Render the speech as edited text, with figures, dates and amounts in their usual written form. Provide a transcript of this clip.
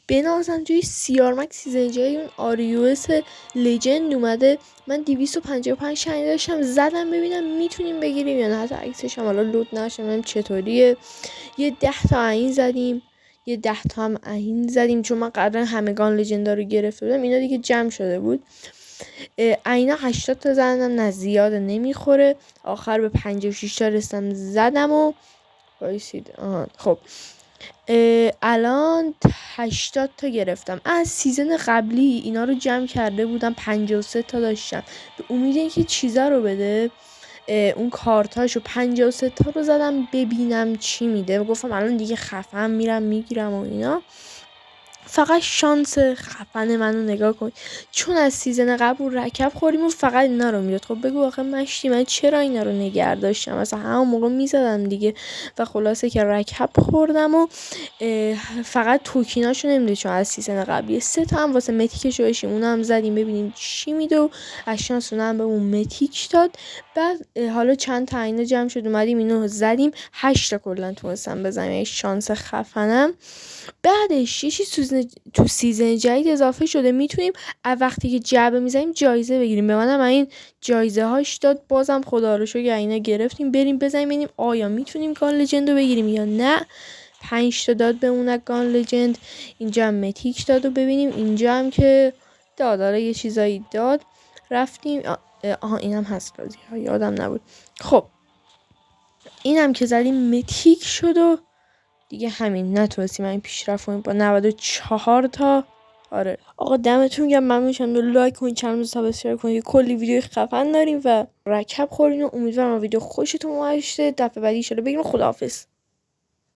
بنازم توی سیار مکس سیزن جای اون آریوس لجند اومده. من 255 شنیده داشتم، زدم ببینم میتونیم بگیریم یا نه. حتی عکسش هم حالا لود نشم چطوریه. یه 10 تا این زدیم، یه 10 تا هم این زدیم، چون من قبلا همگان لجندا رو گرفته بودم. اینا دیگه جمع شده بود. اینا 80 تا زدم، نه زیاده نمیخوره. آخر به 56 تا رسیدم زدم و بایسید. خب الان 80 تا گرفتم. از سیزن قبلی اینا رو جمع کرده بودم، 53 تا داشتم. به امید اینکه چیزا رو بده، اون کارتاشو 53 تا رو زدم ببینم چی میده. گفتم الان دیگه خفن میرم میگیرم و اینا. فقط شانس خفن منو نگاه کن، چون از سیزن قبل رکب خوردیم و فقط اینا رو میداد. خب بگو آخه مشتی من چرا اینا رو نگه داشتم، مثلا همون موقع میزدم دیگه. و خلاصه که رکب خوردم و فقط توکیناشو نمیده، چون از سیزن قبلی 3 تا هم واسه متیکش داشتیم، اونا هم زدیم ببینیم چی میده و از شانس اونا هم به اون متیک داد. بعد حالا چند تا اینا جمع شد اومدیم اینو زدیم، 8 تا کلا تونستم بزنم، یعنی شانس خفنم. بعدش یه چیز تو سیزن جدید اضافه شده، میتونیم وقتی که جعبه میزنیم جایزه بگیریم. به منم این جایزه هاش داد، بازم خدا رو شکر اینا گرفتیم. بریم بزنیم ببینیم آیا میتونیم گان لجند رو بگیریم یا نه. 5 تا داد بمونه گان لجند. اینجا هم متیک داد و ببینیم اینجا هم که داره یه چیزایی داد. رفتیم اینم هست رازی ها، یادم نبود. خب اینم که زدیم متیک شد و دیگه همین، نتونستیم این پیشرفت کنیم با 94 تا. آره آقا دمتون گرم، ممنون شدم. لایک کنید، چنل رو سابسکرایب کنید، کلی ویدیو خفن داریم و رکب خورین و امیدوارم ویدیو خوشتون اومده. دفعه بعدی ان شاءالله بگیم خداحافظ.